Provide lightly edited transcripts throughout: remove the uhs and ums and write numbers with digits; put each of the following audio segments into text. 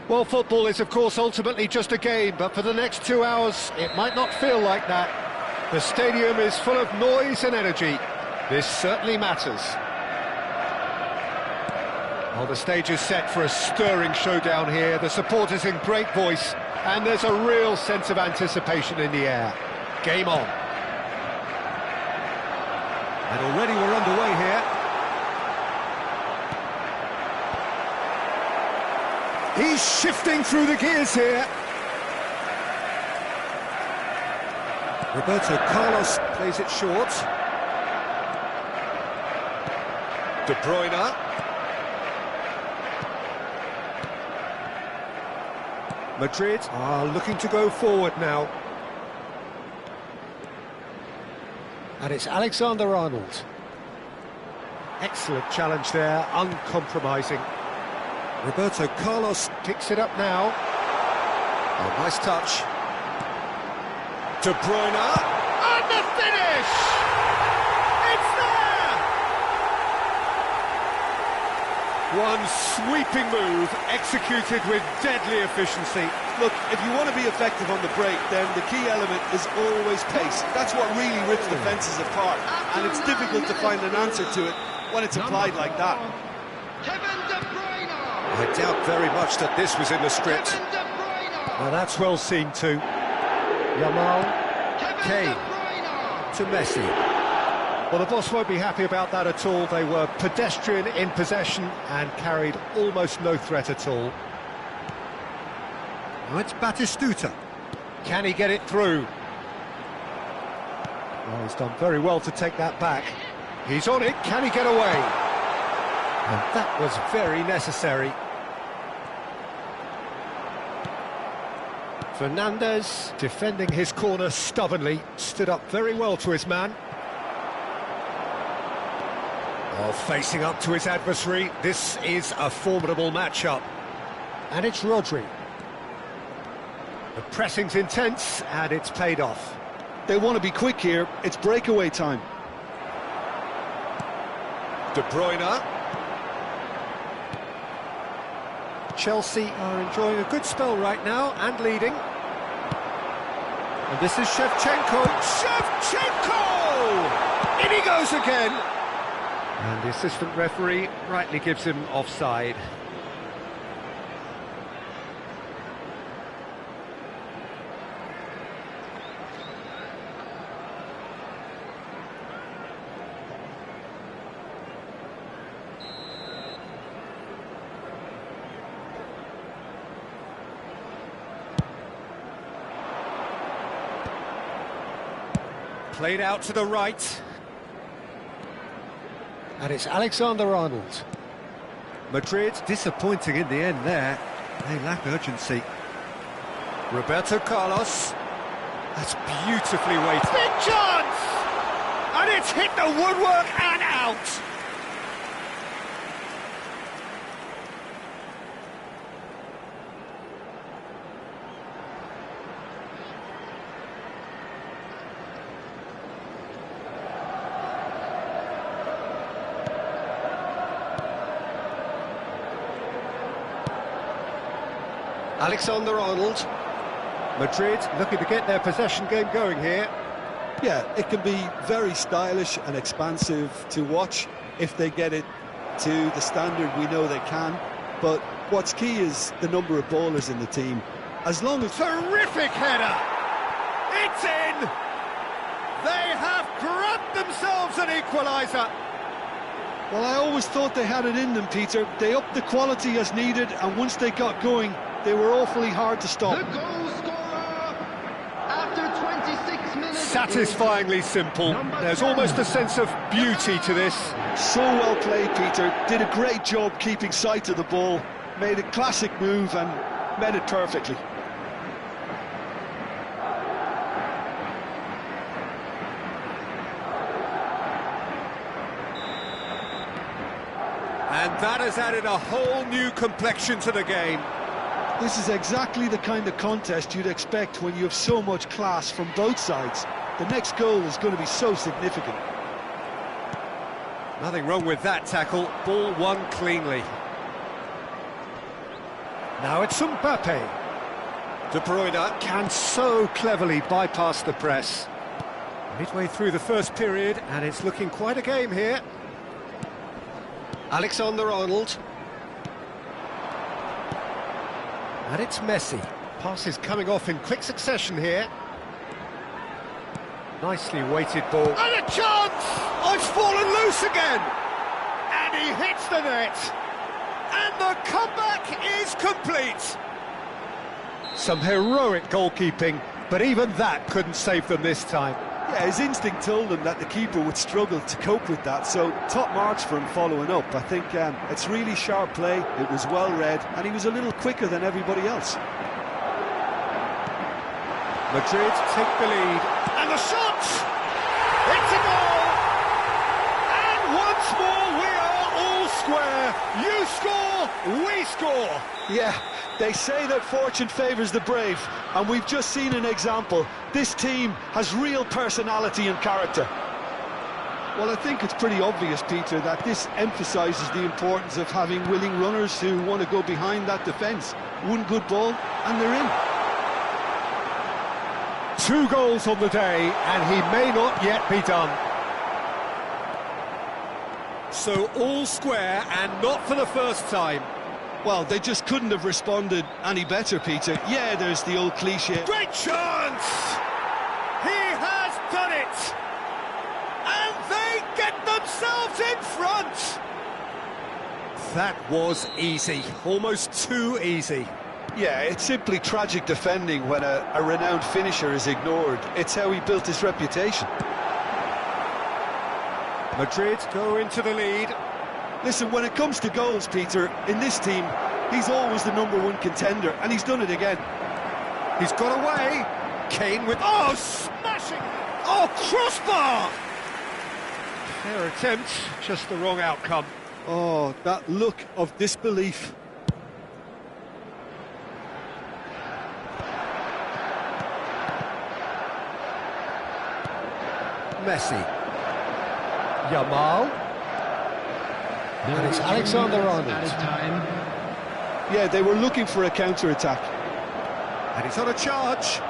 Well, football is, of course, ultimately just a game, but for the next 2 hours, it might not feel like that. The stadium is full of noise and energy. This certainly matters. Well, the stage is set for a stirring showdown here. The supporters in great voice, and there's a real sense of anticipation in the air. Game on. And already we're underway here. He's shifting through the gears here. Roberto Carlos plays it short. De Bruyne. Madrid are looking to go forward now. And it's Alexander-Arnold. Excellent challenge there, uncompromising. Roberto Carlos picks it up now. Oh, nice touch. De Bruyne. And the finish! It's there! One sweeping move, executed with deadly efficiency. Look, if you want to be effective on the break, then the key element is always pace. That's what really rips defences apart, and it's difficult to find an answer to it when it's applied like that. I doubt very much that this was in the script. Well, that's well seen too. Yamal, Kane, to Messi. Well, the boss won't be happy about that at all. They were pedestrian in possession and carried almost no threat at all. Now it's Batistuta. Can he get it through? Well, he's done very well to take that back. He's on it. Can he get away? And that was very necessary. Fernandez, defending his corner stubbornly, stood up very well to his man. Oh, facing up to his adversary, this is a formidable matchup. And it's Rodri. The pressing's intense, and it's paid off. They want to be quick here, it's breakaway time. De Bruyne. Chelsea are enjoying a good spell right now and leading. And this is Shevchenko. Shevchenko! In he goes again! And the assistant referee rightly gives him offside. Played out to the right. And it's Alexander-Arnold. Madrid disappointing in the end there. They lack urgency. Roberto Carlos. That's beautifully weighted. Big chance! And it's hit the woodwork and out. Alexander-Arnold. Madrid looking to get their possession game going here. Yeah, it can be very stylish and expansive to watch if they get it to the standard we know they can. But what's key is the number of ballers in the team. As long as... Terrific header! It's in! They have grabbed themselves an equaliser! Well, I always thought they had it in them, Peter. They upped the quality as needed, and once they got going, they were awfully hard to stop. The goal scorer after 26 minutes. Satisfyingly simple. There's almost a sense of beauty to this. So well played, Peter. Did a great job keeping sight of the ball. Made a classic move and met it perfectly. And that has added a whole new complexion to the game. This is exactly the kind of contest you'd expect when you have so much class from both sides. The next goal is going to be so significant. Nothing wrong with that tackle. Ball won cleanly. Now it's Mbappe. De Bruyne can so cleverly bypass the press. Midway through the first period, and it's looking quite a game here. Alexander-Arnold. And it's Messi. Passes coming off in quick succession here. Nicely weighted ball. And a chance! Oh, it's fallen loose again! And he hits the net! And the comeback is complete! Some heroic goalkeeping, but even that couldn't save them this time. Yeah, his instinct told him that the keeper would struggle to cope with that, so top marks for him following up. I think it's really sharp play, it was well read, and he was a little quicker than everybody else. Madrid take the lead, and the shot! It's a goal! And once more we are all square. You score, we score! Yeah, they say that fortune favours the brave, and we've just seen an example. This team has real personality and character. Well, I think it's pretty obvious, Peter, that this emphasises the importance of having willing runners who want to go behind that defence. One good ball, and they're in. 2 goals on the day, and he may not yet be done. So all square, and not for the first time. Well, they just couldn't have responded any better, Peter. Yeah, there's the old cliché. Great chance! He has done it! And they get themselves in front! That was easy, almost too easy. Yeah, it's simply tragic defending when a renowned finisher is ignored. It's how he built his reputation. Madrid go into the lead. Listen, when it comes to goals, Peter, in this team, he's always the #1 contender, and he's done it again. He's got away. Kane with... Oh, smashing! Oh, crossbar! Fair attempt, just the wrong outcome. Oh, that look of disbelief. Messi. Yamal. And it's Alexander-Arnold. Yeah, they were looking for a counter-attack. And he's on a charge.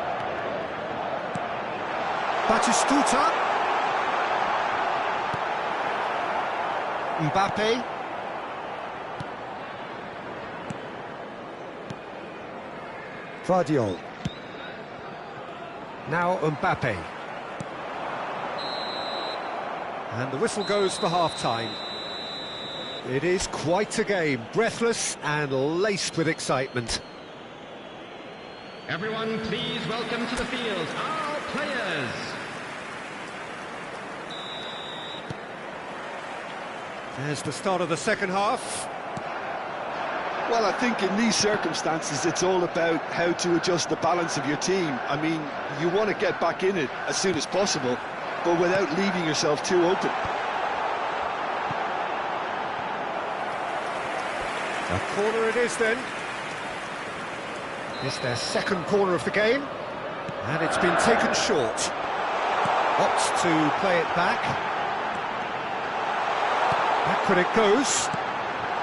Batistuta. Mbappe. Vardiol. Now Mbappe. And the whistle goes for half-time. It is quite a game, breathless and laced with excitement. Everyone, please welcome to the field our players. There's the start of the second half. Well, I think in these circumstances, it's all about how to adjust the balance of your team. I mean, you want to get back in it as soon as possible, but without leaving yourself too open. A corner it is then. It's their second corner of the game, and it's been taken short. Opts to play it back. Backward it goes.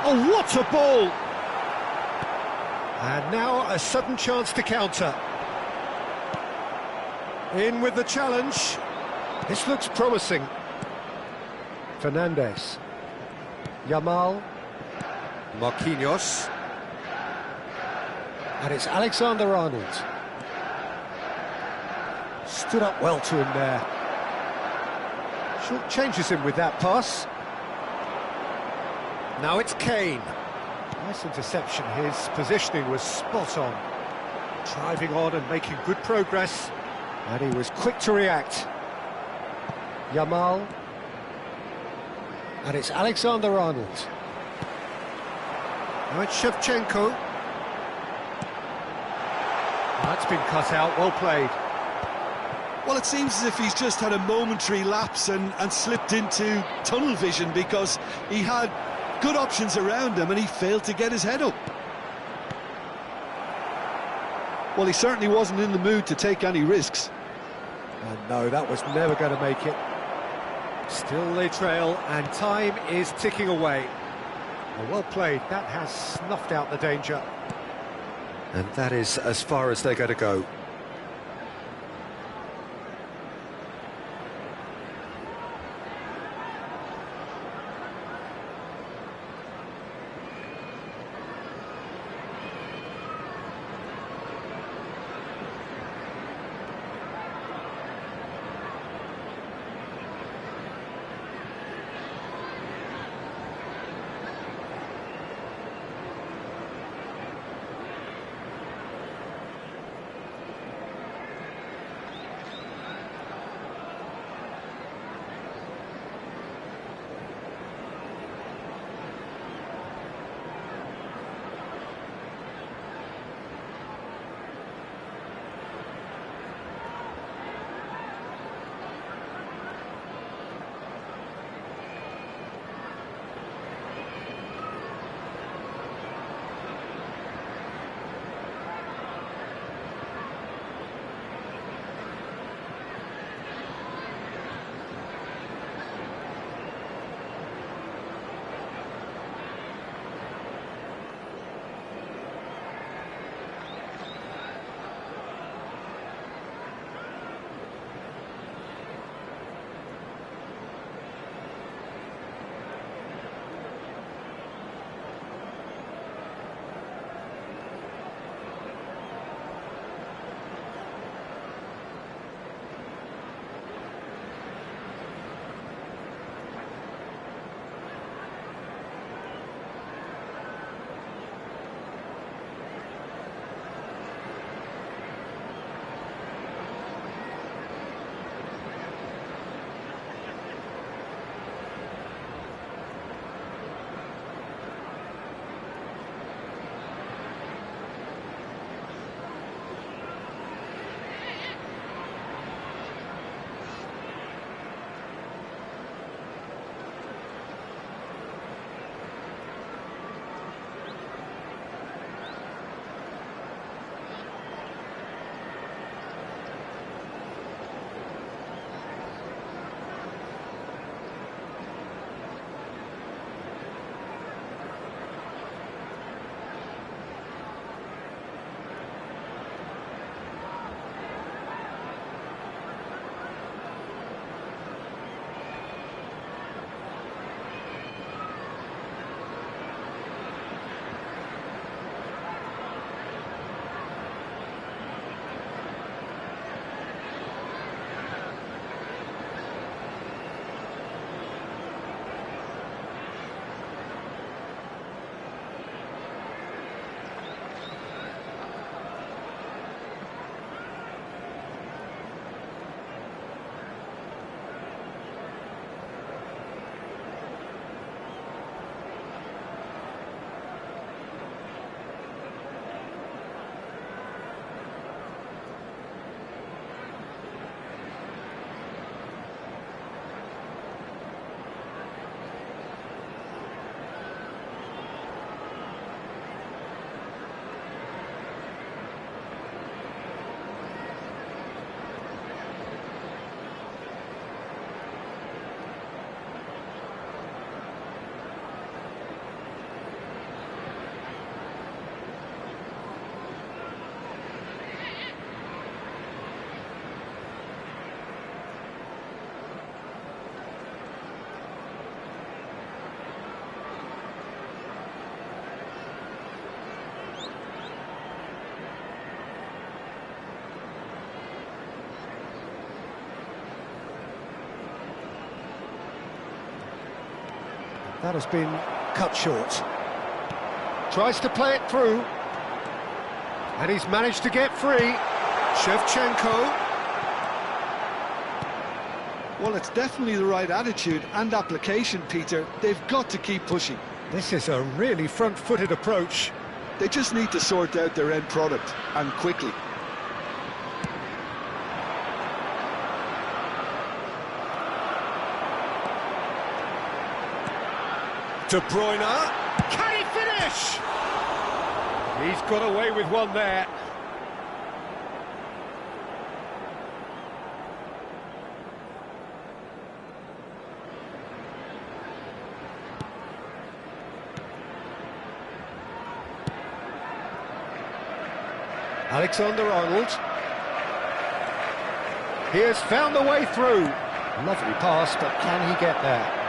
Oh, what a ball! And now a sudden chance to counter. In with the challenge. This looks promising. Fernandes. Yamal. Marquinhos. And it's Alexander-Arnold. Stood up well to him there. Short changes him with that pass. Now it's Kane. Nice interception, his positioning was spot on. Driving on and making good progress. And he was quick to react. Yamal. And it's Alexander-Arnold. Now it's Shevchenko. That's been cut out, well played. Well, it seems as if he's just had a momentary lapse and slipped into tunnel vision, because he had good options around him and he failed to get his head up. Well, he certainly wasn't in the mood to take any risks. And no, that was never going to make it. Still they trail, and time is ticking away. Well played, that has snuffed out the danger. And that is as far as they're going to go. That has been cut short. Tries to play it through. And he's managed to get free. Shevchenko. Well, it's definitely the right attitude and application, Peter. They've got to keep pushing. This is a really front-footed approach. They just need to sort out their end product, and quickly. De Bruyne. Can he finish? He's got away with one there. Alexander-Arnold. He has found the way through. Lovely pass, but can he get there?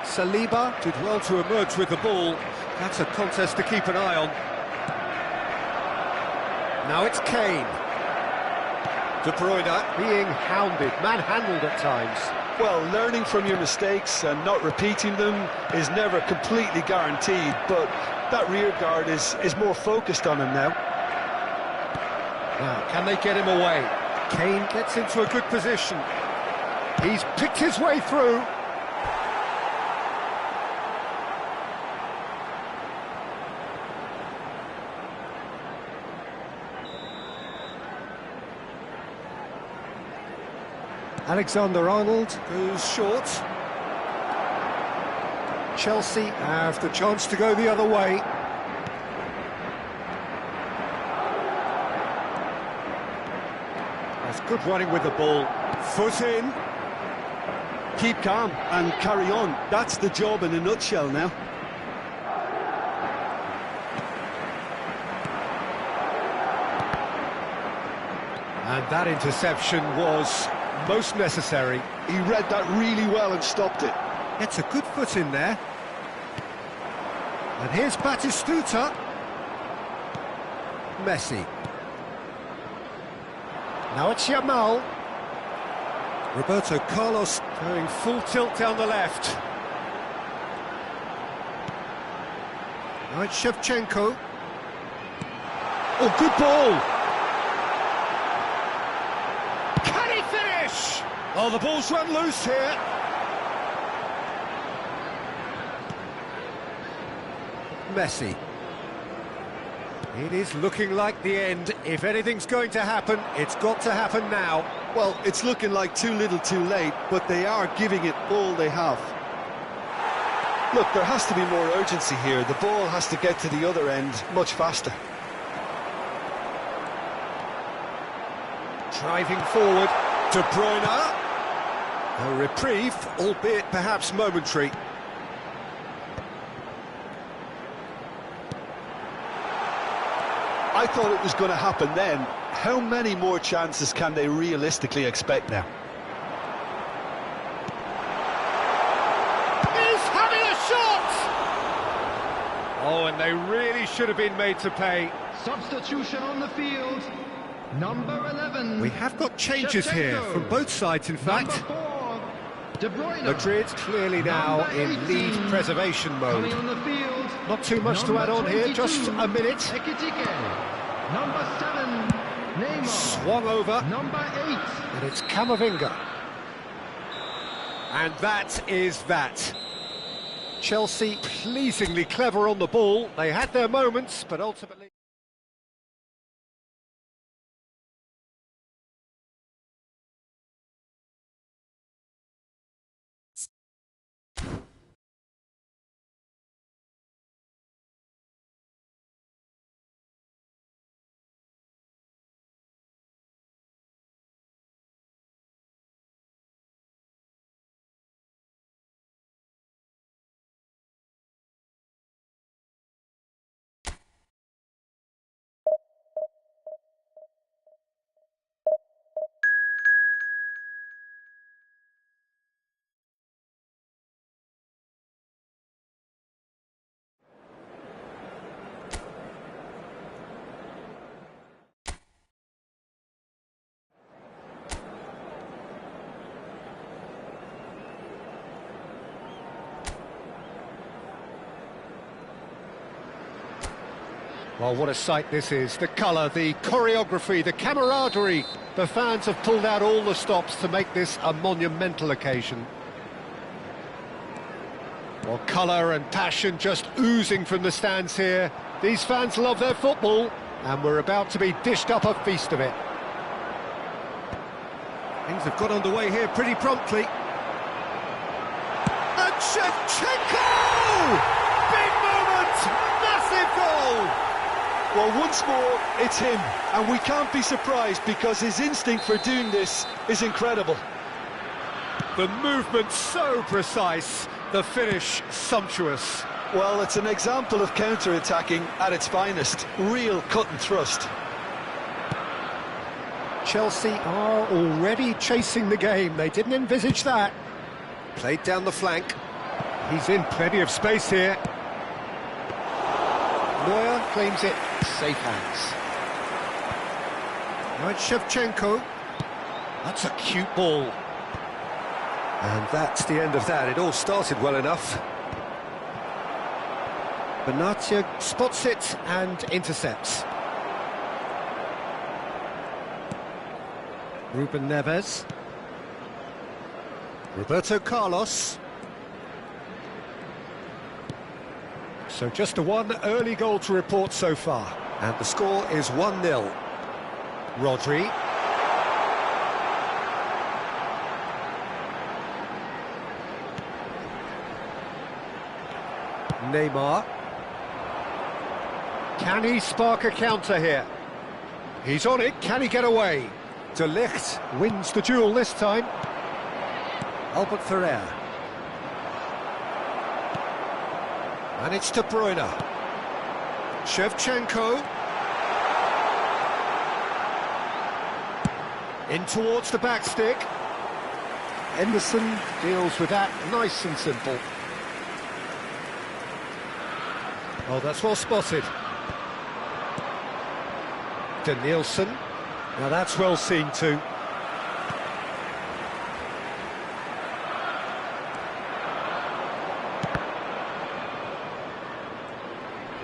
Saliba did well to emerge with the ball. That's a contest to keep an eye on. Now it's Kane. De Bruyne being hounded, manhandled at times. Well, learning from your mistakes and not repeating them is never completely guaranteed, but that rear guard is more focused on him now. Now, can they get him away? Kane gets into a good position. He's picked his way through. Alexander-Arnold goes short. Chelsea have the chance to go the other way. That's good running with the ball. Foot in. Keep calm and carry on. That's the job in a nutshell now. And that interception was most necessary. He read that really well and stopped it. Gets a good foot in there. And here's Batistuta. Messi. Now it's Yamal. Roberto Carlos going full tilt down the left. Now it's Shevchenko. Oh, good ball! Can he finish? Oh, the ball's run loose here. Messi. It is looking like the end. If anything's going to happen, it's got to happen now. Well, it's looking like too little too late, but they are giving it all they have. Look, there has to be more urgency here. The ball has to get to the other end much faster. Driving forward, De Bruyne. A reprieve, albeit perhaps momentary. I thought it was going to happen then. How many more chances can they realistically expect now? He's having a shot! Oh, and they really should have been made to pay. Substitution on the field. Number 11. We have got changes here from both sides, in fact. Number 4, De Bruyne. Madrid clearly now in lead preservation Coming mode. on the field. Not too much to add on here, just a minute. Ekitike. Number 7, Neymar. Swung over, Number 8. and it's Camavinga. And that is that. Chelsea pleasingly clever on the ball. They had their moments, but ultimately... Well, what a sight this is. The colour, the choreography, the camaraderie. The fans have pulled out all the stops to make this a monumental occasion. Well, colour and passion just oozing from the stands here. These fans love their football, and we're about to be dished up a feast of it. Things have got underway here pretty promptly. And Shevchenko! Big moment! Massive goal! Well, once more, it's him, and we can't be surprised because his instinct for doing this is incredible. The movement so precise, the finish sumptuous. Well, it's an example of counter-attacking at its finest. Real cut and thrust. Chelsea are already chasing the game. They didn't envisage that. Played down the flank. He's in plenty of space here. Neuer claims it. Safe hands. Right, Shevchenko. That's a cute ball. And that's the end of that. It all started well enough. Benatia spots it and intercepts. Ruben Neves. Roberto Carlos. So just a one early goal to report so far. And the score is 1-0. Rodri. Neymar. Can he spark a counter here? He's on it, can he get away? De Ligt wins the duel this time. Albert Ferrer. And it's De Bruyne. Shevchenko. In towards the back stick. Henderson deals with that nice and simple. Oh, that's well spotted. Danielson. Now that's well seen too.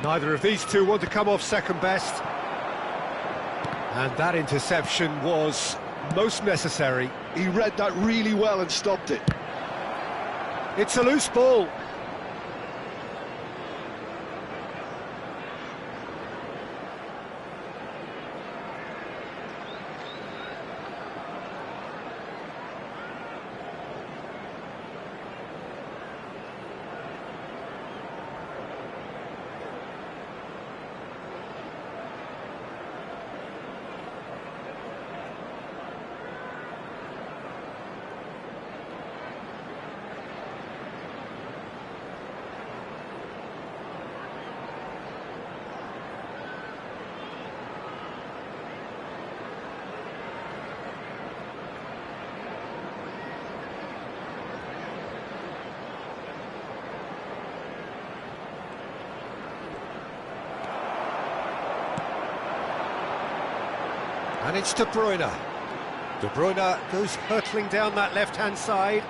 Neither of these two want to come off second best. And that interception was most necessary. He read that really well and stopped it. It's a loose ball. And it's De Bruyne. De Bruyne goes hurtling down that left-hand side.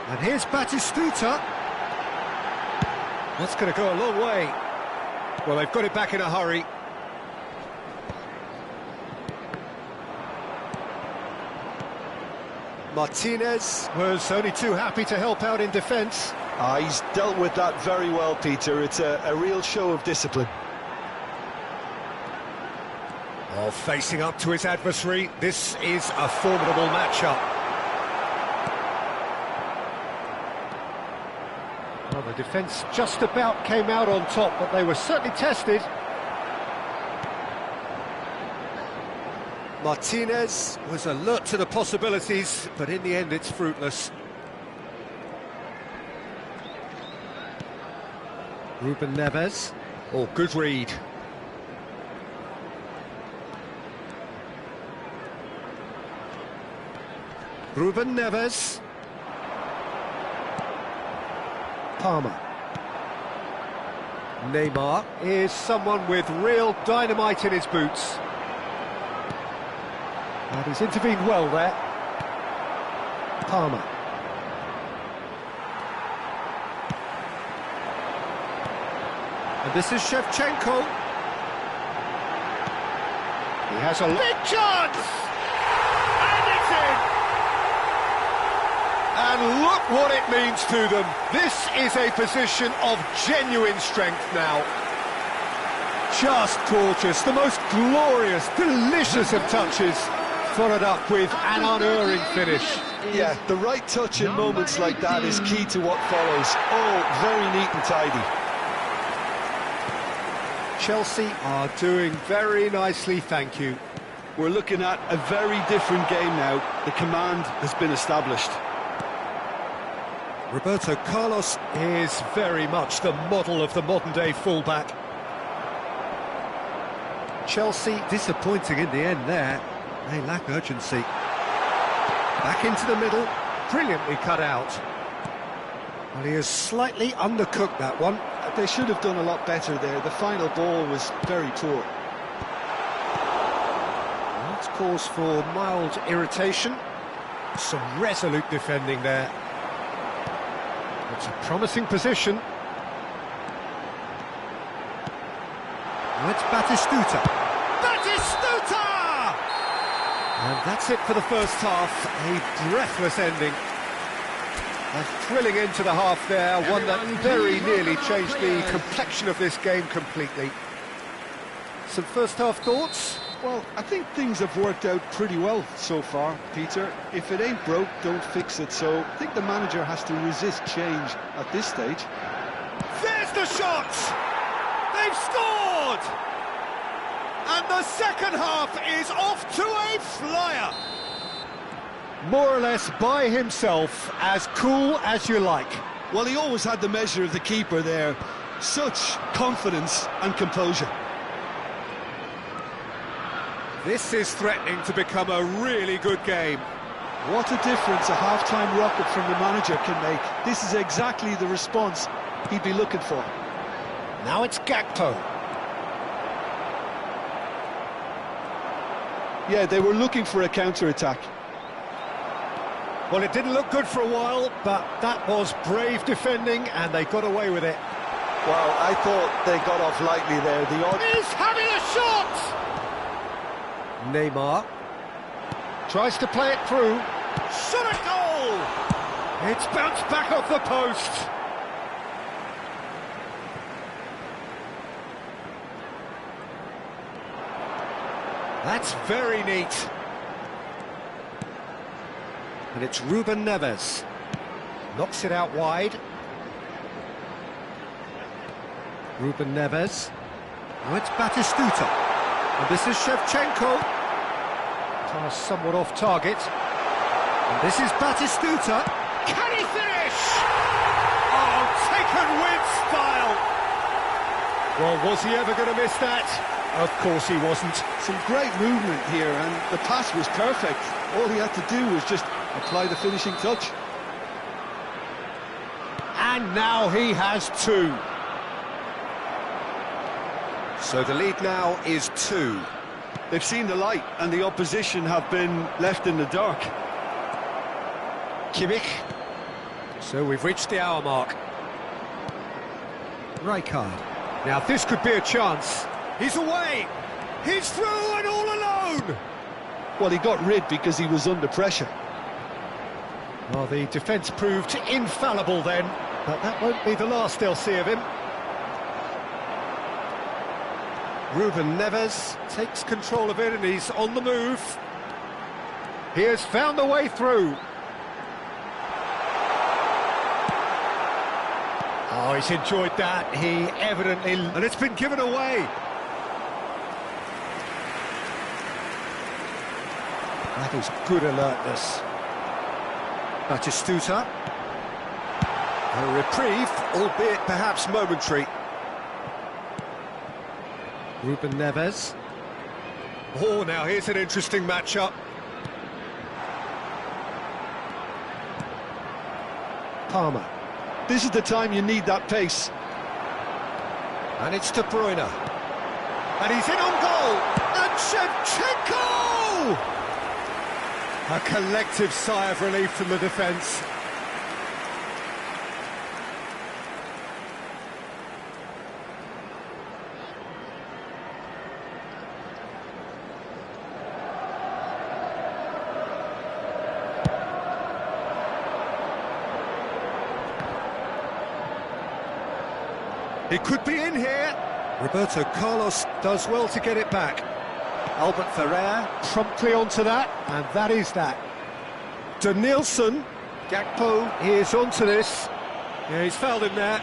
And here's Batistuta. That's going to go a long way. Well, they've got it back in a hurry. Martinez was only too happy to help out in defence. He's dealt with that very well, Peter. It's a real show of discipline. Oh, facing up to his adversary, this is a formidable matchup. Well, the defence just about came out on top, but they were certainly tested. Martinez was alert to the possibilities, but in the end it's fruitless. Ruben Neves. Oh, good read. Ruben Neves. Palmer. Neymar is someone with real dynamite in his boots. And he's intervened well there. Palmer. And this is Shevchenko. He has a big chance! And it's in! And look what it means to them. This is a position of genuine strength now. Just gorgeous, the most glorious, delicious of touches, followed up with an unerring finish. Yeah, the right touch in moments like that is key to what follows. Oh, very neat and tidy. Chelsea are doing very nicely, thank you. We're looking at a very different game now. The command has been established. Roberto Carlos is very much the model of the modern-day fullback. Chelsea disappointing in the end there. They lack urgency. Back into the middle, brilliantly cut out. Well, he has slightly undercooked that one. They should have done a lot better there. The final ball was very poor. That's cause for mild irritation. Some resolute defending there. It's a promising position. Now it's Batistuta. Batistuta! And that's it for the first half. A breathless ending. A thrilling end to the half there, one that very nearly changed the complexion of this game completely. Some first half thoughts? Well, I think things have worked out pretty well so far, Peter. If it ain't broke, don't fix it. So I think the manager has to resist change at this stage. There's the shot! They've scored! And the second half is off to a flyer! More or less by himself, as cool as you like. Well, he always had the measure of the keeper there. Such confidence and composure. This is threatening to become a really good game. What a difference a half-time rocket from the manager can make. This is exactly the response he'd be looking for. Now it's Gakpo. Yeah, they were looking for a counter-attack. Well, it didn't look good for a while, but that was brave defending, and they got away with it. Well, I thought they got off lightly there. He's having a shot! Neymar tries to play it through. Shot a goal! It's bounced back off the post. That's very neat. And it's Ruben Neves. Knocks it out wide. Ruben Neves. Now it's Batistuta. And this is Shevchenko. Pass somewhat off target. And this is Batistuta. Can he finish? Oh, taken with style. Well, was he ever going to miss that? Of course he wasn't. Some great movement here, and the pass was perfect. All he had to do was just apply the finishing touch. And now he has two. So the lead now is 2. They've seen the light, and the opposition have been left in the dark. Kimmich. So we've reached the hour mark. Rijkaard. Now this could be a chance. He's away. He's through and all alone. Well, he got rid because he was under pressure. Well, the defence proved infallible then, but that won't be the last they'll see of him. Ruben Neves takes control of it and he's on the move. He has found the way through. Oh, he's enjoyed that. He evidently... And it's been given away. That is good alertness. Batistuta. A reprieve, albeit perhaps momentary. Ruben Neves. Oh, now here's an interesting matchup. Palmer. This is the time you need that pace. And it's De Bruyne. And he's in on goal. And Shevchenko! A collective sigh of relief from the defence. He could be in here. Roberto Carlos does well to get it back. Albert Ferrer promptly onto that, and that is that. Denilson, Gakpo is onto this. Yeah, he's fouled him there.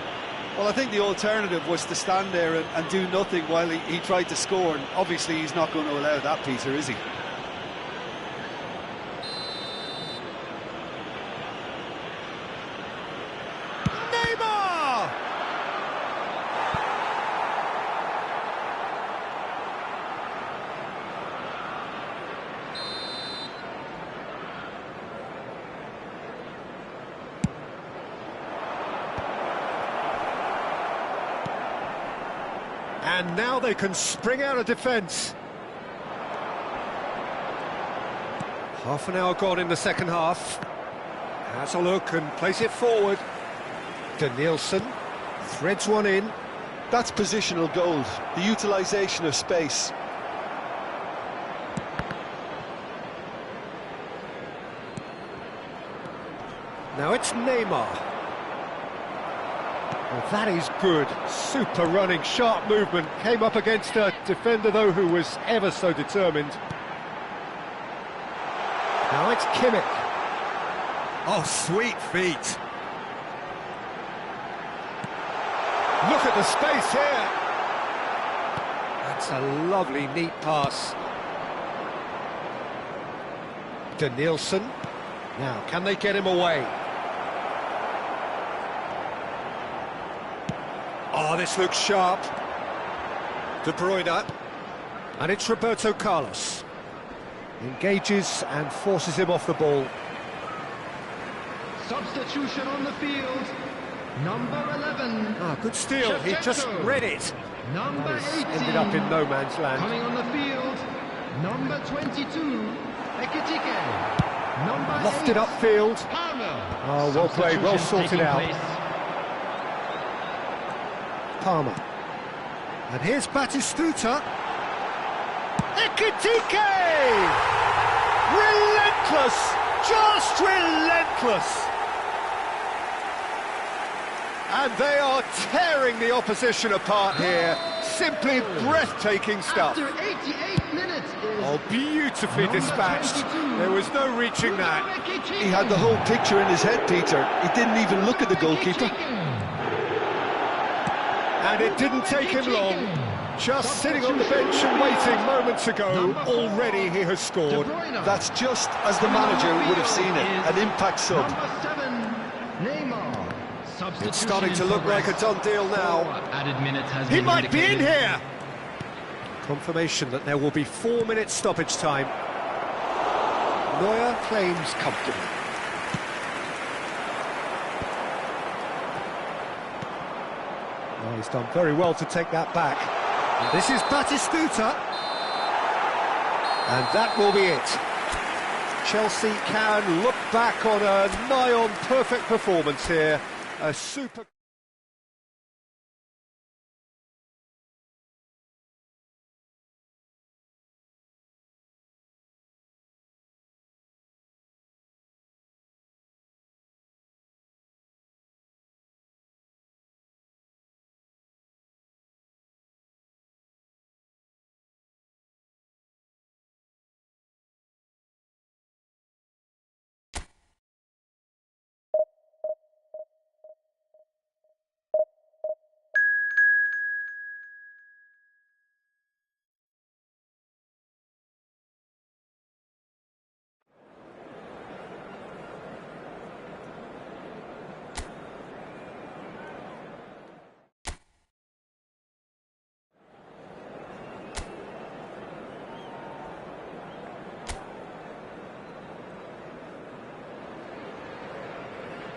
Well, I think the alternative was to stand there and do nothing while he tried to score, and obviously he's not going to allow that, Peter, is he? And now they can spring out of defence. Half an hour gone in the second half. Has a look and plays it forward. Danielson threads one in. That's positional gold, the utilisation of space. Now it's Neymar. Well, that is good. Super running, sharp movement. Came up against a defender, though, who was ever so determined. Now it's Kimmich. Oh, sweet feet. Look at the space here. That's a lovely, neat pass. Danielson. Now, can they get him away? Oh, this looks sharp. De Bruyne. And it's Roberto Carlos. Engages and forces him off the ball. Substitution on the field. Number 11. Ah, good steal. He just read it. Number 18. Ended up in no man's land. Coming on the field. Number 22. Ekitike. Number Lofted 8. upfield. Palmer. Oh, well played, well sorted out. Palmer. And here's Batistuta. Ekitike! Relentless! Just relentless! And they are tearing the opposition apart here. Simply breathtaking stuff. After 88 minutes is Oh, beautifully dispatched. There was no reaching that. He had the whole picture in his head, Peter. He didn't even look at the goalkeeper. And it didn't take him long. Just sitting on the bench and waiting moments ago, already he has scored. That's just as the manager would have seen it, an impact sub. Number 7. Neymar. It's starting to look like a done deal now. Added minutes has He been might be in indicated. here! Confirmation that there will be 4 minutes stoppage time. Neuer claims comfortably. Oh, he's done very well to take that back. And this is Batistuta. And that will be it. Chelsea can look back on a nigh-on perfect performance here. A super...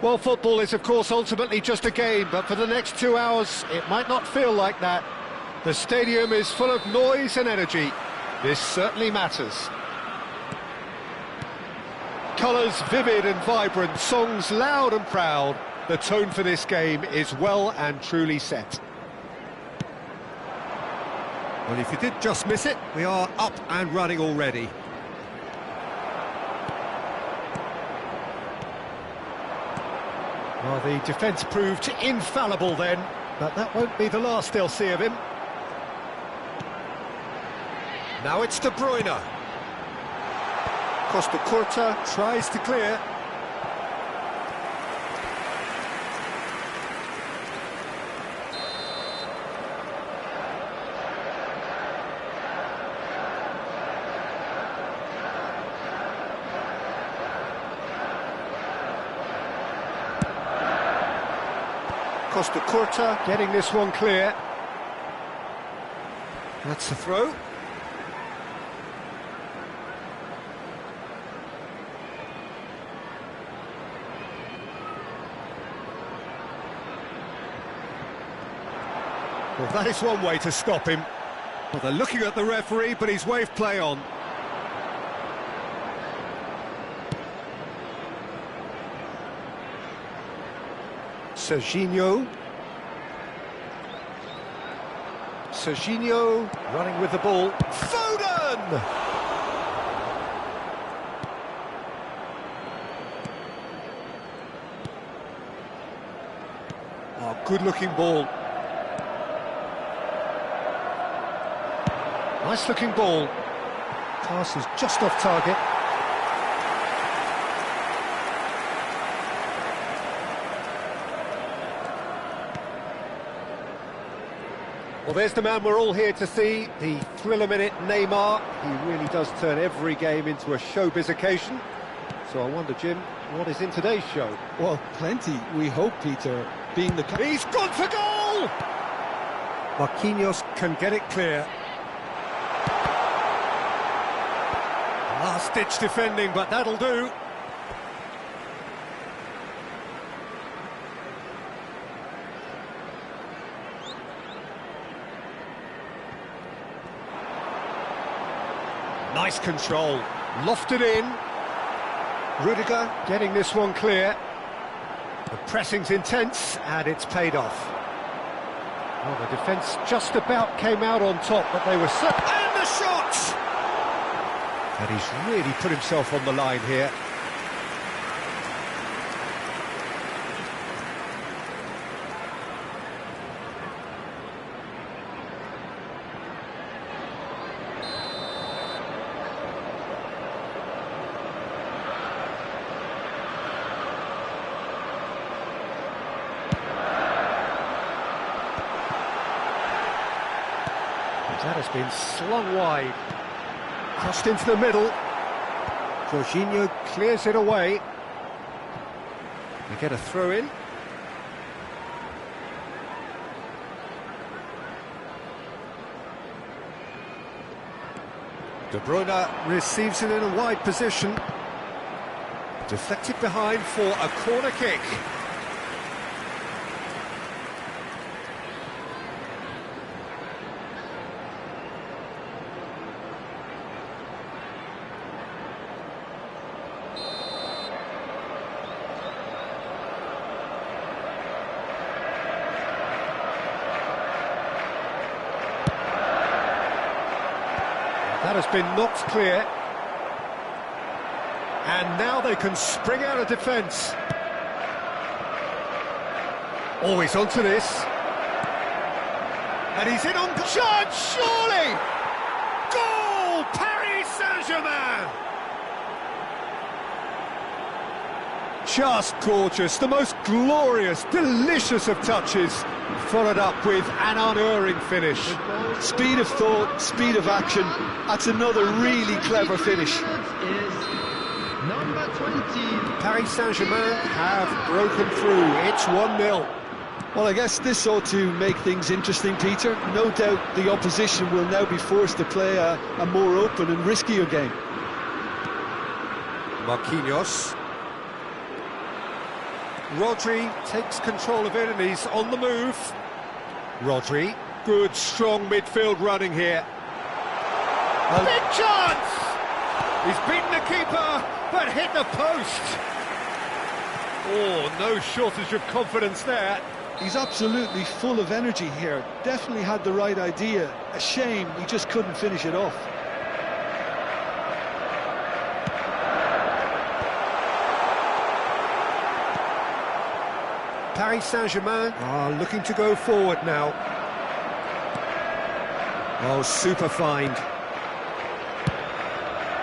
Well, football is, of course, ultimately just a game, but for the next 2 hours, it might not feel like that. The stadium is full of noise and energy. This certainly matters. Colours vivid and vibrant, songs loud and proud. The tone for this game is well and truly set. Well, if you did just miss it, we are up and running already. Well, the defence proved infallible then, but that won't be the last they'll see of him. Now it's De Bruyne. Costa Curta tries to clear. Costa Curta getting this one clear. That's the throw. Well, that is one way to stop him. Well, they're looking at the referee, but he's waved play on. Serginho. Serginho running with the ball. Foden! Oh, good-looking ball. Nice-looking ball. Pass is just off target. Well, there's the man we're all here to see, the thriller-minute Neymar. He really does turn every game into a showbiz occasion. So I wonder, Jim, what is in today's show? Well, plenty, we hope, Peter, being the... He's gone for goal! Marquinhos can get it clear. Last-ditch defending, but that'll do. Nice control, lofted in. Rudiger getting this one clear. The pressing's intense, and it's paid off. Well, the defence just about came out on top, but they were... And the shot! And he's really put himself on the line here. That has been slung wide. Crossed into the middle. Jorginho clears it away. They get a throw in. De Bruyne receives it in a wide position. Deflected behind for a corner kick. That has been knocked clear. And now they can spring out of defence. Always onto this. And he's in on... Chance, surely! Goal! Paris Saint-Germain! Just gorgeous. The most glorious, delicious of touches. Followed up with an unerring finish. Speed of thought, speed of action. That's another really clever finish. Number 20. Paris Saint-Germain have broken through. It's 1-0. Well, I guess this ought to make things interesting, Peter. No doubt the opposition will now be forced to play a more open and riskier game. Marquinhos. Rodri takes control of it and he's on the move. Rodri, good strong midfield running here. Big chance! He's beaten the keeper, but hit the post. Oh, no shortage of confidence there. He's absolutely full of energy here. Definitely had the right idea. A shame he just couldn't finish it off. Paris Saint-Germain are looking to go forward now. Oh, super find.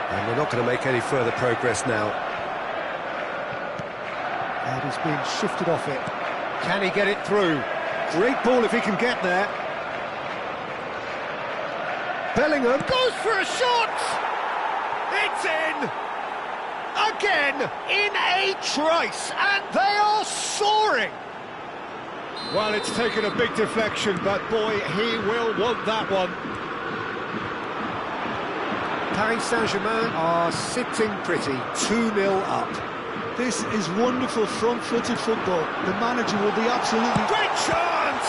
And they're not going to make any further progress now. And he's being shifted off it. Can he get it through? Great ball if he can get there. Bellingham goes for a shot! It's in! Again, in a trice, and they are soaring! Well, it's taken a big deflection, but boy, he will want that one. Paris Saint-Germain are sitting pretty, 2-0 up. This is wonderful front-footed football. The manager will be absolutely... Great chance!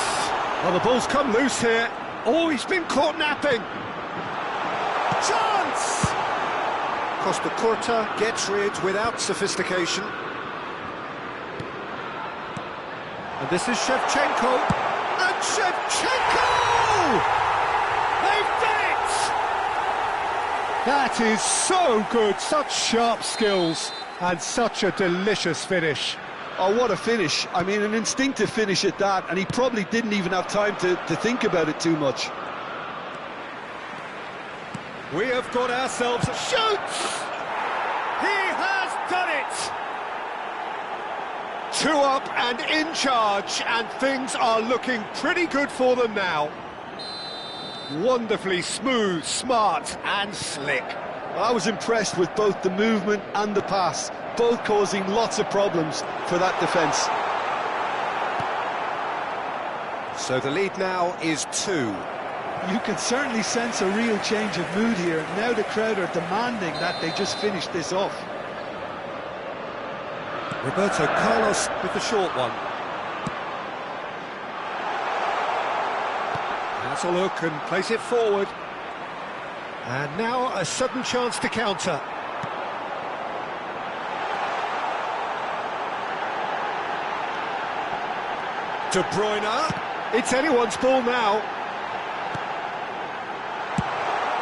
Well, the ball's come loose here. Oh, he's been caught napping. Chance! Costa Curta gets rid without sophistication. And this is Shevchenko. And Shevchenko! They've done it! That is so good. Such sharp skills and such a delicious finish. Oh, what a finish. I mean, an instinctive finish at that, and he probably didn't even have time to think about it too much. We have got ourselves a shoots! He has done it! 2 up and in charge, and things are looking pretty good for them now. Wonderfully smooth, smart and slick. I was impressed with both the movement and the pass, both causing lots of problems for that defence. So the lead now is 2. You can certainly sense a real change of mood here. Now the crowd are demanding that they just finish this off. Roberto Carlos with the short one. That's a look and place it forward. And now a sudden chance to counter. De Bruyne. It's anyone's ball now.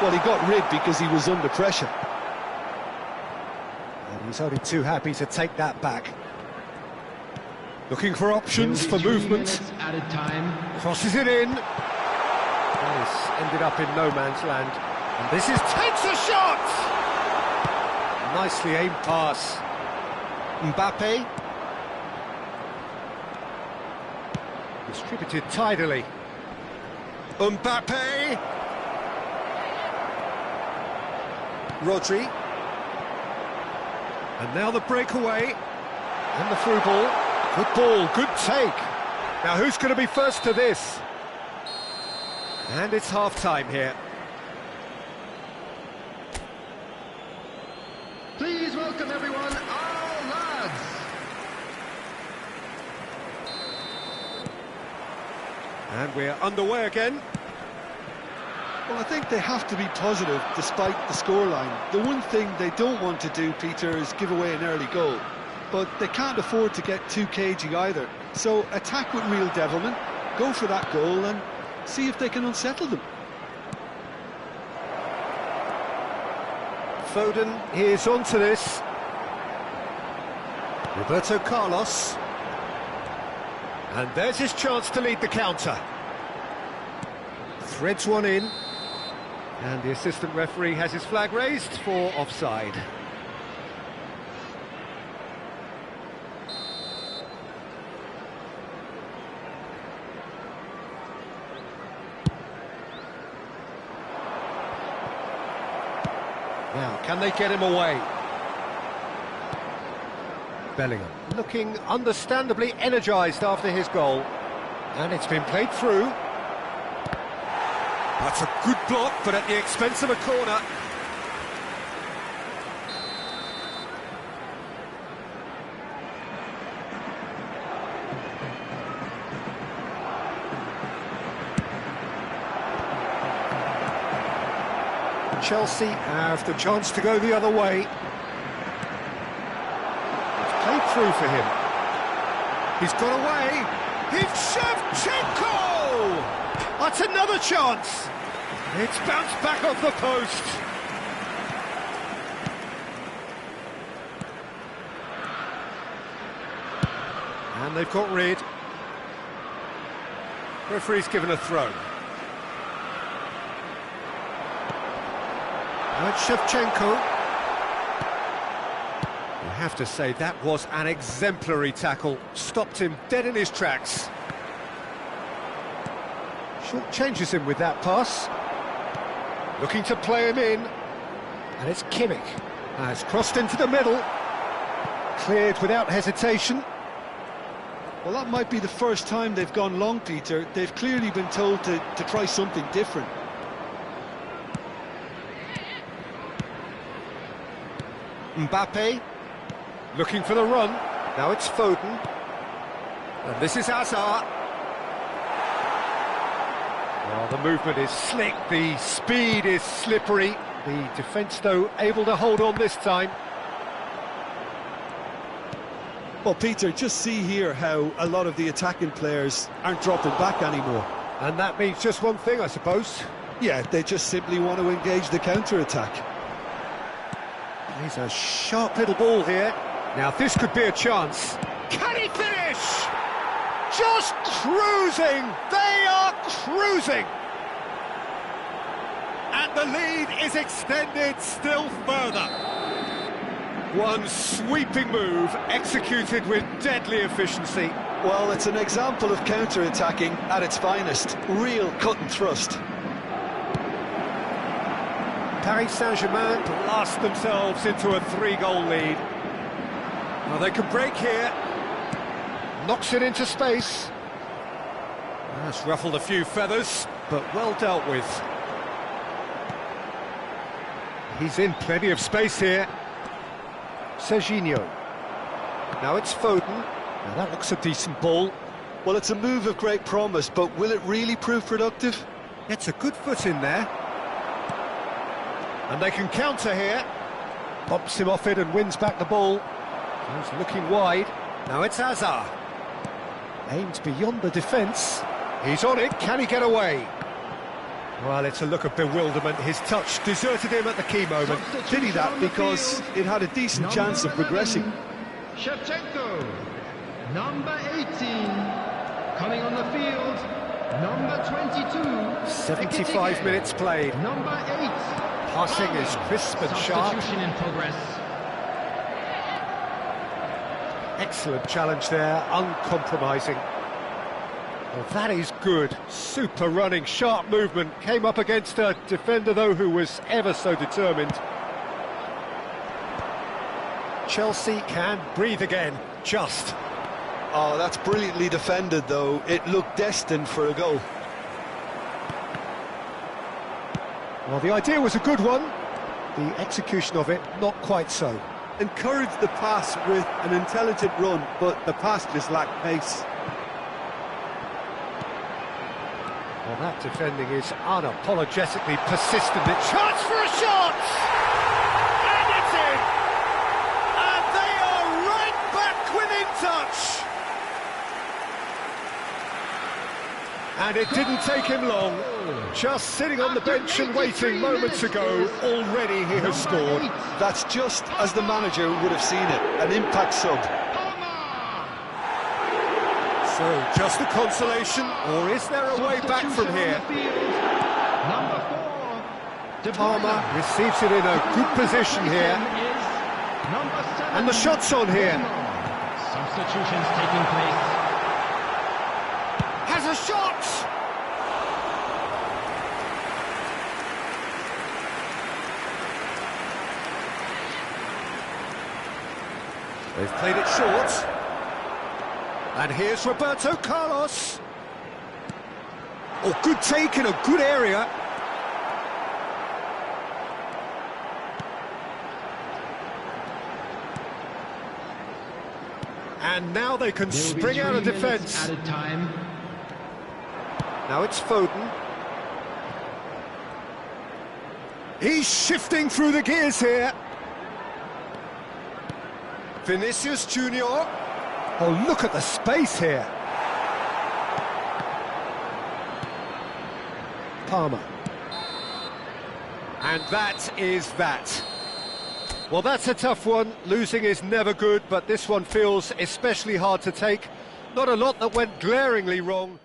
Well, he got rid because he was under pressure. And he's only too happy to take that back. Looking for options for movement. Added time. Crosses it in. This ended up in no man's land. And this is takes a shot! Nicely aimed pass. Mbappe. Distributed tidily. Mbappe. Rodri. And now the breakaway. And the through ball. Good ball, good take. Now who's going to be first to this? And it's half-time here. Please welcome everyone, our lads. And we're underway again. Well, I think they have to be positive despite the scoreline. The one thing they don't want to do, Peter, is give away an early goal. But they can't afford to get too cagey either. So attack with real devilment, go for that goal and see if they can unsettle them. Foden is onto this. Roberto Carlos. And there's his chance to lead the counter. Threads one in. And the assistant referee has his flag raised for offside. Now, can they get him away? Bellingham looking understandably energised after his goal. And it's been played through. That's a good block, but at the expense of a corner. Chelsea have the chance to go the other way. It's played through for him. He's got away. It's Shevchenko! That's another chance. It's bounced back off the post. And they've got rid. Referee's given a throw. That's Shevchenko. You have to say that was an exemplary tackle. Stopped him dead in his tracks. Short changes him with that pass. Looking to play him in. And it's Kimmich. Has crossed into the middle. Cleared without hesitation. Well, that might be the first time they've gone long, Peter. They've clearly been told to try something different. Mbappe, looking for the run. Now it's Foden. And this is Hazard. Well, the movement is slick, the speed is slippery. The defence, though, able to hold on this time. Well, Peter, just see here how a lot of the attacking players aren't dropping back anymore. And that means just one thing, I suppose. Yeah, they just simply want to engage the counter-attack. He's a sharp little ball here. Now, this could be a chance. Can he finish? Just cruising! They are cruising! And the lead is extended still further. One sweeping move executed with deadly efficiency. Well, it's an example of counter-attacking at its finest. Real cut and thrust. Paris Saint-Germain blast themselves into a 3-goal lead. Well, they can break here. Knocks it into space. That's ruffled a few feathers, but well dealt with. He's in plenty of space here. Serginho. Now it's Foden. Now that looks a decent ball. Well, it's a move of great promise, but will it really prove productive? Gets a good foot in there. And they can counter here. Bumps him off it and wins back the ball. He's looking wide. Now it's Hazard. Aimed beyond the defence. He's on it. Can he get away? Well, it's a look of bewilderment. His touch deserted him at the key moment. Did he that? Because it had a decent chance of progressing. Shevchenko, number 18, coming on the field, number 22. 75 minutes played. Number 8. Passing is crisp and sharp. Substitution in progress. Excellent challenge there, uncompromising. Well, that is good. Super running, sharp movement. Came up against a defender, though, who was ever so determined. Chelsea can breathe again, just. Oh, that's brilliantly defended, though. It looked destined for a goal. Well, the idea was a good one. The execution of it, not quite so. Encouraged the pass with an intelligent run, but the pass just lacked pace. Well, that defending is unapologetically persistent. A chance for a shot! And it's in! And they are right back within touch! And it didn't take him long. Just sitting on the bench and waiting moments ago, already he has scored. That's just as the manager would have seen it, an impact sub. So, just a consolation, or is there a way back from here? Number 4. Palmer receives it in a good position here. And the shot's on here. Substitutions taking place. Has a shot! They've played it short. And here's Roberto Carlos. Oh, good take in a good area. And now they can spring out of defence. Added time. Now it's Foden. He's shifting through the gears here. Vinicius Junior. Oh, look at the space here. Palmer. And that is that. Well, that's a tough one. Losing is never good, but this one feels especially hard to take. Not a lot that went glaringly wrong.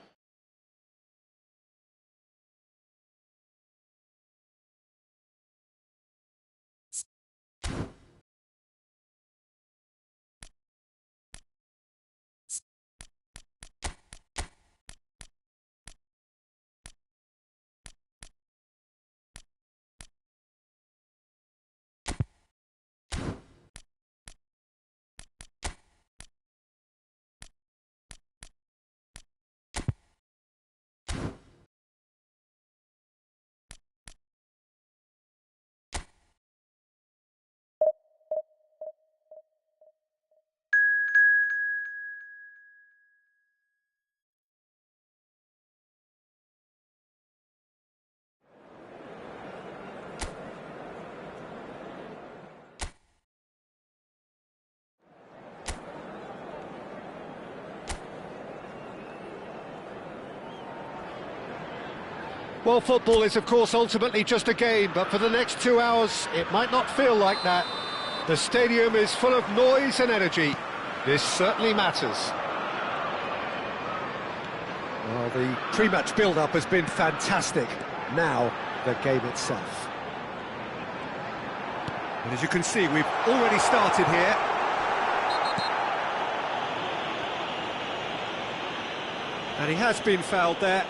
Well, football is, of course, ultimately just a game, but for the next 2 hours, it might not feel like that. The stadium is full of noise and energy. This certainly matters. Well, the pre-match build-up has been fantastic. Now, the game itself. And as you can see, we've already started here. And he has been fouled there.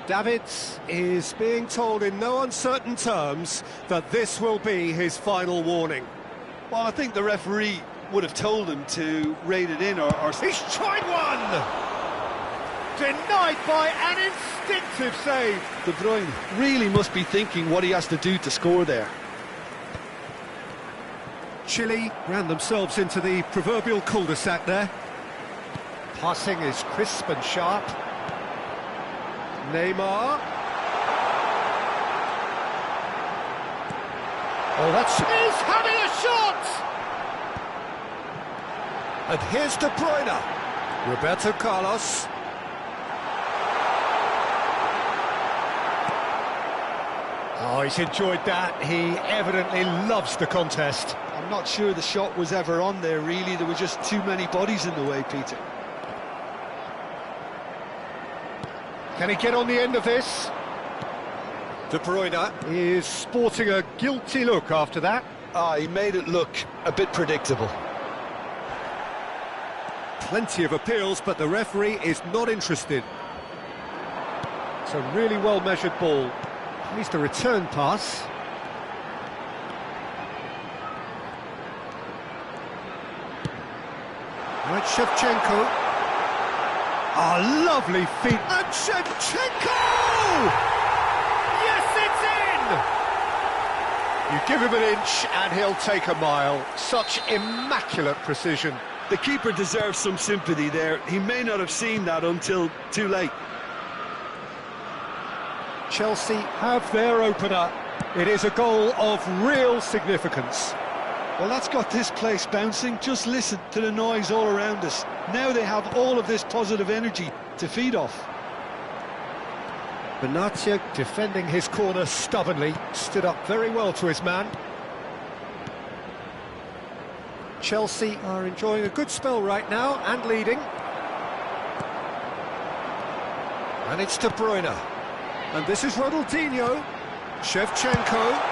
Davids is being told in no uncertain terms that this will be his final warning. Well, I think the referee would have told him to rate it in or... He's tried one! Denied by an instinctive save. De Bruyne really must be thinking what he has to do to score there. Chile ran themselves into the proverbial cul-de-sac there. Passing is crisp and sharp. Neymar. Oh, that's... He's having a shot! And here's De Bruyne. Roberto Carlos. Oh, he's enjoyed that. He evidently loves the contest. I'm not sure the shot was ever on there, really. There were just too many bodies in the way, Peter. Can he get on the end of this? De Bruyne is sporting a guilty look after that. He made it look a bit predictable. Plenty of appeals, but the referee is not interested. It's a really well-measured ball. At least a return pass. Right, Shevchenko. Lovely feet. And Shevchenko! Yes, it's in! You give him an inch and he'll take a mile. Such immaculate precision. The keeper deserves some sympathy there. He may not have seen that until too late. Chelsea have their opener. It is a goal of real significance. Well, that's got this place bouncing. Just listen to the noise all around us. Now they have all of this positive energy to feed off. Benatia defending his corner stubbornly, stood up very well to his man. Chelsea are enjoying a good spell right now and leading. And it's De Bruyne. And this is Ronaldinho. Shevchenko.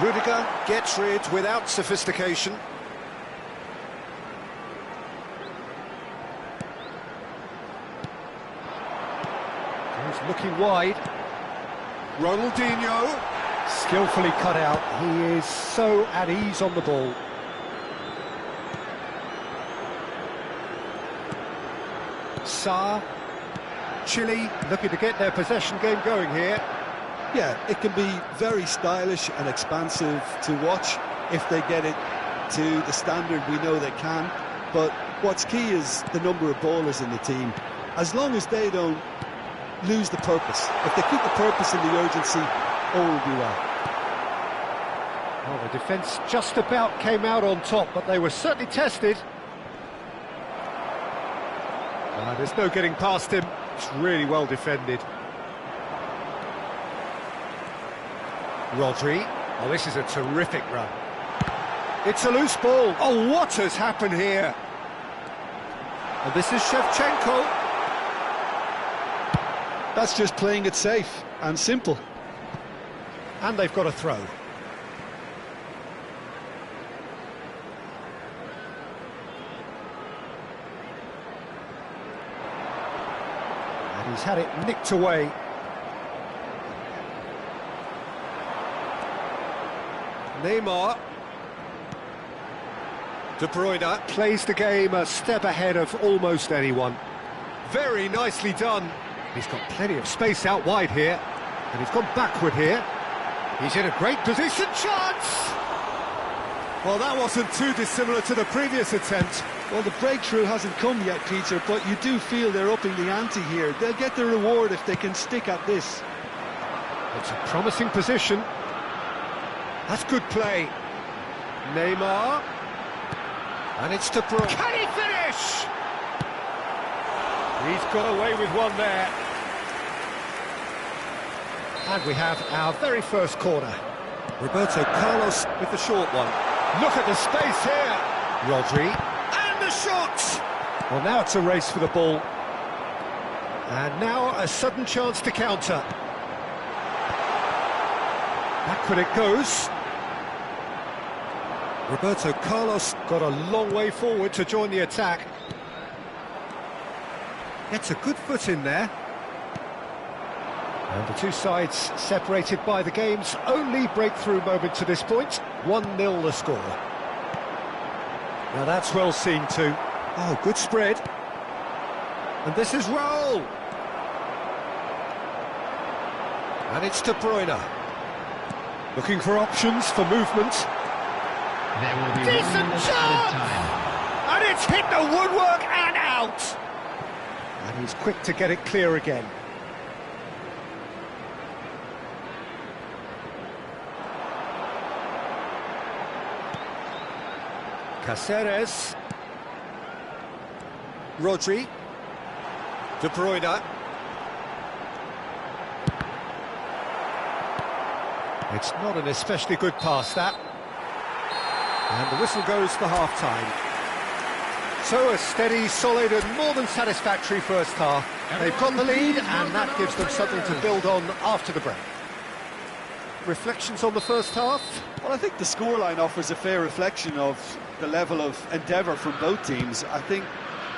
Rudiger gets rid without sophistication. He's looking wide. Ronaldinho. Skillfully cut out. He is so at ease on the ball. Sarr. Chile looking to get their possession game going here. Yeah, it can be very stylish and expansive to watch if they get it to the standard we know they can. But what's key is the number of ballers in the team. As long as they don't lose the purpose, if they keep the purpose and the urgency, all will be well. Well, the defence just about came out on top, but they were certainly tested. There's no getting past him. It's really well defended. Rodri. Oh, this is a terrific run. It's a loose ball. Oh, what has happened here? And this is Shevchenko. That's just playing it safe and simple. And they've got a throw. And he's had it nicked away. Neymar. De Bruyne plays the game a step ahead of almost anyone. Very nicely done. He's got plenty of space out wide here, and he's gone backward here. He's in a great position. Chance! Well, that wasn't too dissimilar to the previous attempt. Well, the breakthrough hasn't come yet, Peter, but you do feel they're upping the ante here. They'll get the reward if they can stick at this. It's a promising position. That's good play. Neymar. And it's De Bruyne. Can he finish? He's got away with one there. And we have our very first corner. Roberto Carlos with the short one. Look at the space here. Rodri. And the shot! Well, now it's a race for the ball. And now a sudden chance to counter. Backward it goes. Roberto Carlos got a long way forward to join the attack. Gets a good foot in there. And the two sides separated by the game's only breakthrough moment to this point. 1-0 the score. Now that's well seen too. Oh, good spread. And this is Raul. And it's De Bruyne. Looking for options for movement. There will be Decent 1 minute chance! added time. And it's hit the woodwork and out! And he's quick to get it clear again. Cáceres. Rodri. De Bruyne. It's not an especially good pass, that. And the whistle goes for half-time. So a steady, solid and more than satisfactory first half. They've got the lead and that gives them something to build on after the break. Reflections on the first half? Well, I think the scoreline offers a fair reflection of the level of endeavour from both teams. I think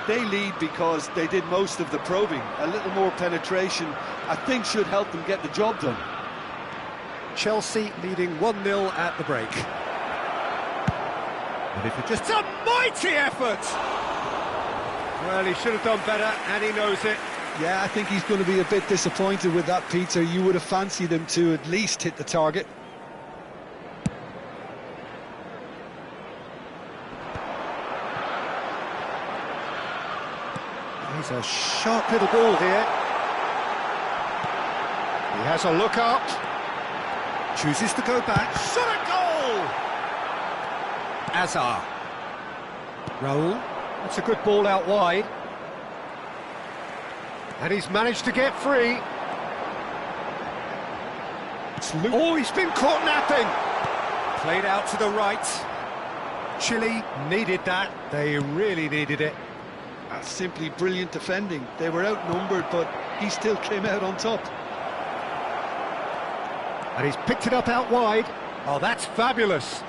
they lead because they did most of the probing. A little more penetration, I think, should help them get the job done. Chelsea leading 1-0 at the break. And if it just... It's a mighty effort! Well, he should have done better, and he knows it. Yeah, I think he's going to be a bit disappointed with that, Peter. You would have fancied him to at least hit the target. He's a sharp little ball here. He has a look up. Chooses to go back. Shot a goal! Azar. Raul. That's a good ball out wide. And he's managed to get free. Oh, he's been caught napping. Played out to the right. Chile needed that. They really needed it. That's simply brilliant defending. They were outnumbered, but he still came out on top. And he's picked it up out wide. Oh, that's fabulous.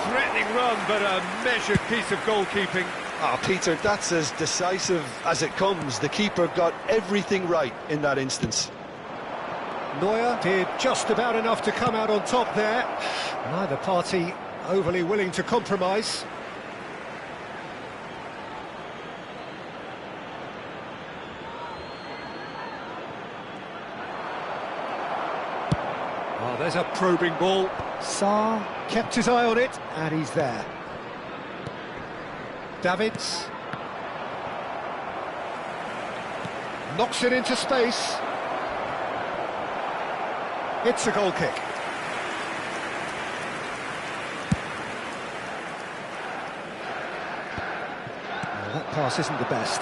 Threatening run, but a measured piece of goalkeeping. Ah, Peter, that's as decisive as it comes. The keeper got everything right in that instance. Neuer did just about enough to come out on top there. Neither party overly willing to compromise. Oh, there's a probing ball. Sarr kept his eye on it, and he's there. Davids. Knocks it into space. It's a goal kick. Well, that pass isn't the best.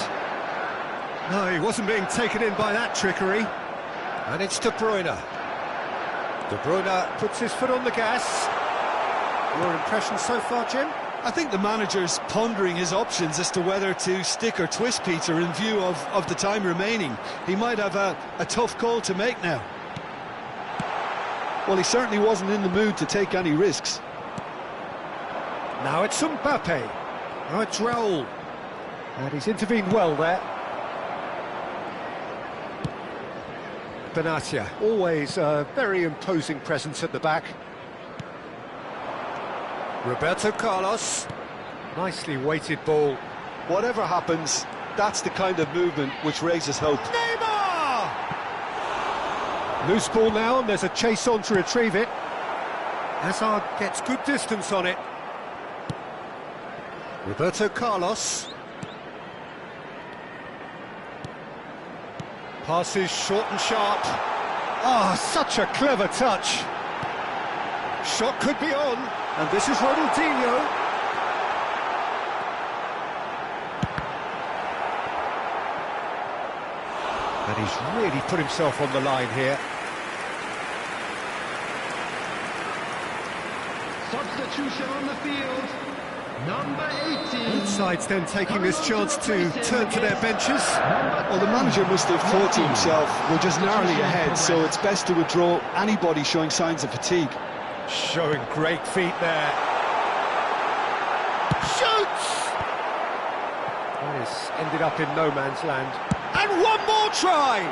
No, he wasn't being taken in by that trickery. And it's De Bruyne. De Bruyne puts his foot on the gas. Your impression so far, Jim? I think the manager's pondering his options as to whether to stick or twist, Peter, in view of the time remaining. He might have a tough call to make now. Well, he certainly wasn't in the mood to take any risks. Now it's Mbappe. Now it's Raul. And he's intervened well there. Benatia, always a very imposing presence at the back. Roberto Carlos. Nicely weighted ball. Whatever happens, that's the kind of movement which raises hope. Neymar! Loose ball now, and there's a chase on to retrieve it. Hazard gets good distance on it. Roberto Carlos. Passes short and sharp. Ah, such a clever touch. Shot could be on, and this is Ronaldinho. And he's really put himself on the line here. Substitution on the field. Number 18. Both sides then taking this chance to turn to their benches. Well, the manager must have thought to himself, we're just narrowly ahead, so it's best to withdraw anybody showing signs of fatigue. Showing great feet there. Shoots! That is ended up in no man's land. And one more try!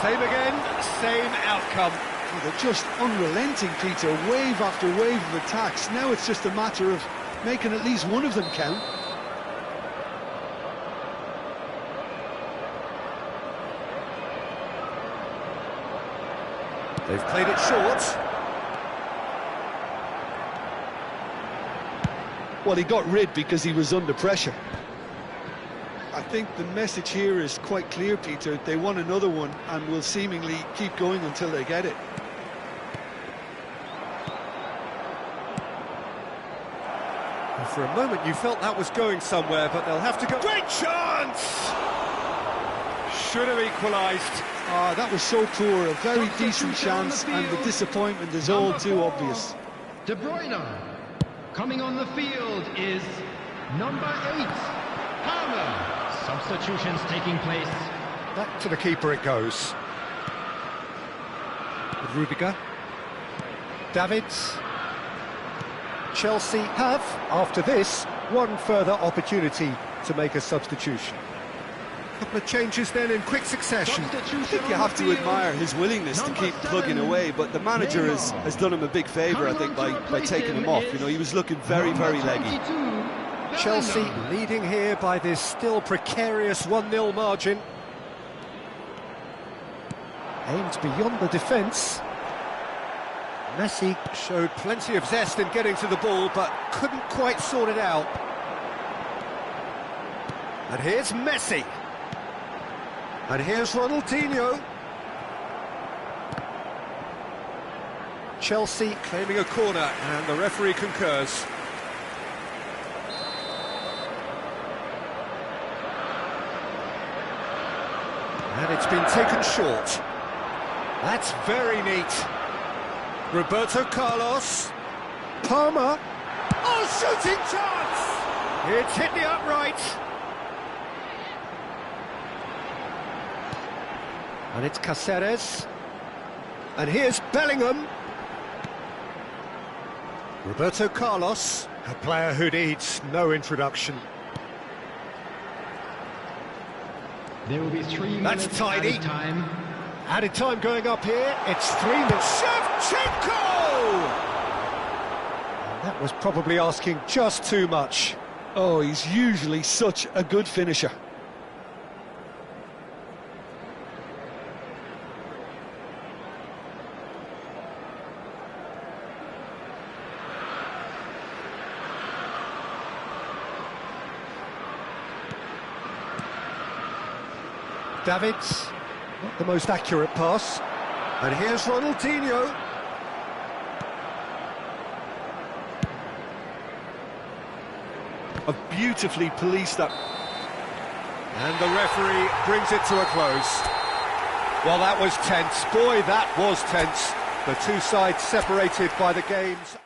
Same again, same outcome. They're just unrelenting, Peter, wave after wave of attacks. Now it's just a matter of making at least one of them count. They've played it short. Well, he got rid because he was under pressure. I think the message here is quite clear, Peter. They want another one and will seemingly keep going until they get it. For a moment you felt that was going somewhere, but they'll have to go... Great chance! Should have equalised. Ah, that was so poor, a very decent chance, and the disappointment is all too obvious. De Bruyne. Coming on the field is number 8, Palmer. Substitutions taking place. Back to the keeper it goes. Rudiger. Davids. Chelsea have, after this, one further opportunity to make a substitution. A couple of changes then in quick succession. I think you have to admire his willingness to keep plugging away, but the manager has done him a big favour, I think, by taking him off. You know, he was looking very, very leggy. Chelsea leading here by this still precarious 1-0 margin. Aimed beyond the defence. Messi showed plenty of zest in getting to the ball, but couldn't quite sort it out. And here's Messi. And here's Ronaldinho. Chelsea claiming a corner, and the referee concurs. And it's been taken short. That's very neat. Roberto Carlos. Palmer. Oh, shooting chance! It's hit the upright. And it's Cáceres. And here's Bellingham. Roberto Carlos, a player who needs no introduction. There will be 3 That's minutes tidy. added time. Added time going up here. It's 3 minutes. Shevchenko! And that was probably asking just too much. Oh, he's usually such a good finisher. Davids, not the most accurate pass. And here's Ronaldinho. A beautifully policed up. And the referee brings it to a close. Well, that was tense. Boy, that was tense. The two sides separated by the game's